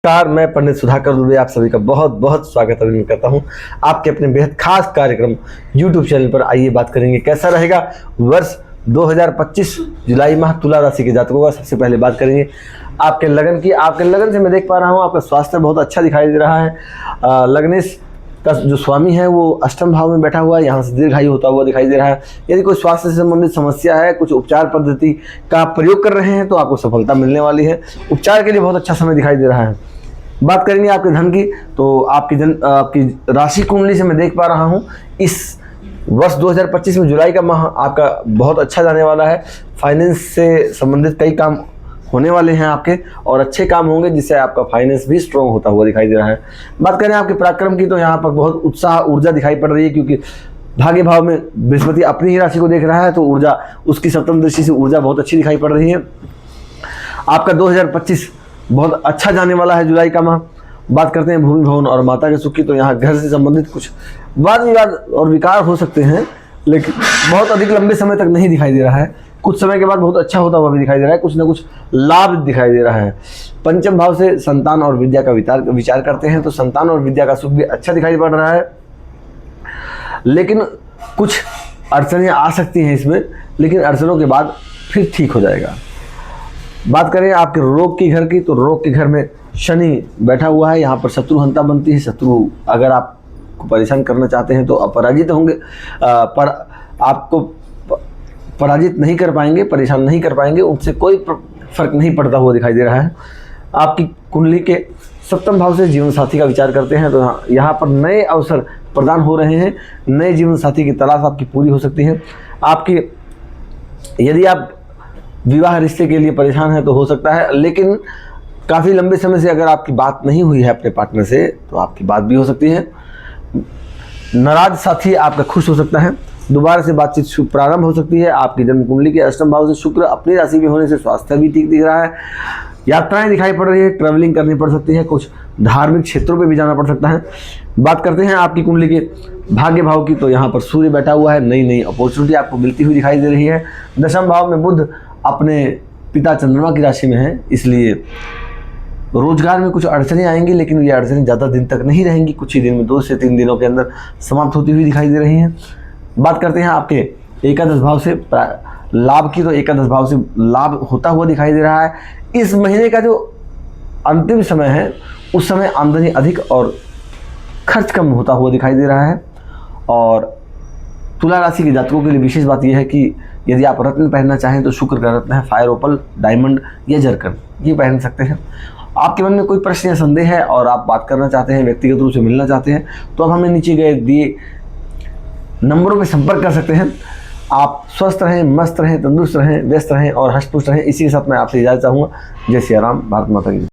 नमस्कार, मैं पंडित सुधाकर दुबे आप सभी का बहुत बहुत स्वागत अभिनंदन करता हूं आपके अपने बेहद खास कार्यक्रम YouTube चैनल पर। आइए बात करेंगे कैसा रहेगा वर्ष 2025 जुलाई माह तुला राशि के जातकों का। सबसे पहले बात करेंगे आपके लगन की। आपके लगन से मैं देख पा रहा हूं आपका स्वास्थ्य बहुत अच्छा दिखाई दे रहा है। लगनेश का जो स्वामी है वो अष्टम भाव में बैठा हुआ है, यहाँ से दीर्घायु होता हुआ दिखाई दे रहा है। यदि कोई स्वास्थ्य से संबंधित समस्या है, कुछ उपचार पद्धति का आप प्रयोग कर रहे हैं तो आपको सफलता मिलने वाली है। उपचार के लिए बहुत अच्छा समय दिखाई दे रहा है। बात करेंगे आपके धन की, तो आपकी राशि कुंडली से मैं देख पा रहा हूँ इस वर्ष 2025 में जुलाई का माह आपका बहुत अच्छा जाने वाला है। फाइनेंस से संबंधित कई काम होने वाले हैं आपके, और अच्छे काम होंगे जिससे आपका फाइनेंस भी स्ट्रॉन्ग होता हुआ दिखाई दे रहा है। बात करें आपके पराक्रम की, तो यहाँ पर बहुत उत्साह ऊर्जा दिखाई पड़ रही है, क्योंकि भाग्य भाव में बृहस्पति अपनी ही राशि को देख रहा है, तो ऊर्जा उसकी सप्तम दृष्टि से ऊर्जा बहुत अच्छी दिखाई पड़ रही है। आपका 2025 बहुत अच्छा जाने वाला है जुलाई का माह। बात करते हैं भूमि भवन और माता के सुख की, तो यहाँ घर से संबंधित कुछ वाद विवाद और विकार हो सकते हैं, लेकिन बहुत अधिक लंबे समय तक नहीं दिखाई दे रहा है। कुछ समय के बाद बहुत अच्छा होता हुआ भी दिखाई दे रहा है, कुछ ना कुछ लाभ दिखाई दे रहा है। पंचम भाव से संतान और विद्या का विचार करते हैं, तो संतान और विद्या का सुख भी अच्छा दिखाई पड़ रहा है, लेकिन कुछ अड़चनें आ सकती हैं इसमें, लेकिन अड़चनों के बाद फिर ठीक हो जाएगा। बात करें आपके रोग की घर की, तो रोग के घर में शनि बैठा हुआ है, यहाँ पर शत्रुहंता बनती है। शत्रु अगर आपको परेशान करना चाहते हैं तो अपराजित होंगे, पर आपको पराजित नहीं कर पाएंगे, परेशान नहीं कर पाएंगे, उनसे कोई फर्क नहीं पड़ता हुआ दिखाई दे रहा है। आपकी कुंडली के सप्तम भाव से जीवन साथी का विचार करते हैं, तो यहाँ पर नए अवसर प्रदान हो रहे हैं, नए जीवन साथी की तलाश आपकी पूरी हो सकती है। आपकी यदि आप विवाह रिश्ते के लिए परेशान है तो हो सकता है, लेकिन काफ़ी लंबे समय से अगर आपकी बात नहीं हुई है अपने पार्टनर से तो आपकी बात भी हो सकती है। नाराज साथी आपका खुश हो सकता है, दोबारा से बातचीत प्रारंभ हो सकती है। आपकी जन्म कुंडली के अष्टम भाव से शुक्र अपनी राशि में होने से स्वास्थ्य भी ठीक दिख रहा है। यात्राएं दिखाई पड़ रही है, ट्रैवलिंग करनी पड़ सकती है, कुछ धार्मिक क्षेत्रों पे भी जाना पड़ सकता है। बात करते हैं आपकी कुंडली के भाग्य भाव की, तो यहाँ पर सूर्य बैठा हुआ है, नई नई अपॉर्चुनिटी आपको मिलती हुई दिखाई दे रही है। दशम भाव में बुध अपने पिता चंद्रमा की राशि में है, इसलिए रोजगार में कुछ अड़चनें आएंगी, लेकिन ये अड़चनें ज़्यादा दिन तक नहीं रहेंगी, कुछ ही दिन में 2 से 3 दिनों के अंदर समाप्त होती हुई दिखाई दे रही हैं। बात करते हैं आपके एकादश भाव से लाभ की, तो एकादश भाव से लाभ होता हुआ दिखाई दे रहा है। इस महीने का जो अंतिम समय है उस समय आमदनी अधिक और खर्च कम होता हुआ दिखाई दे रहा है। और तुला राशि के जातकों के लिए विशेष बात यह है कि यदि आप रत्न पहनना चाहें तो शुक्र का रत्न है फायर ओपल, डायमंड या जरकन, ये पहन सकते हैं। आपके मन में कोई प्रश्न या संदेह है और आप बात करना चाहते हैं, व्यक्तिगत रूप से मिलना चाहते हैं, तो आप हमें नीचे गए दिए नंबरों पर संपर्क कर सकते हैं। आप स्वस्थ रहें, मस्त रहें, तंदुरुस्त रहें, व्यस्त रहें और हष्ट पुष्ट रहें। इसी के साथ मैं आपसे इजाज़त चाहूँगा। जय सिया राम, भारत माता की।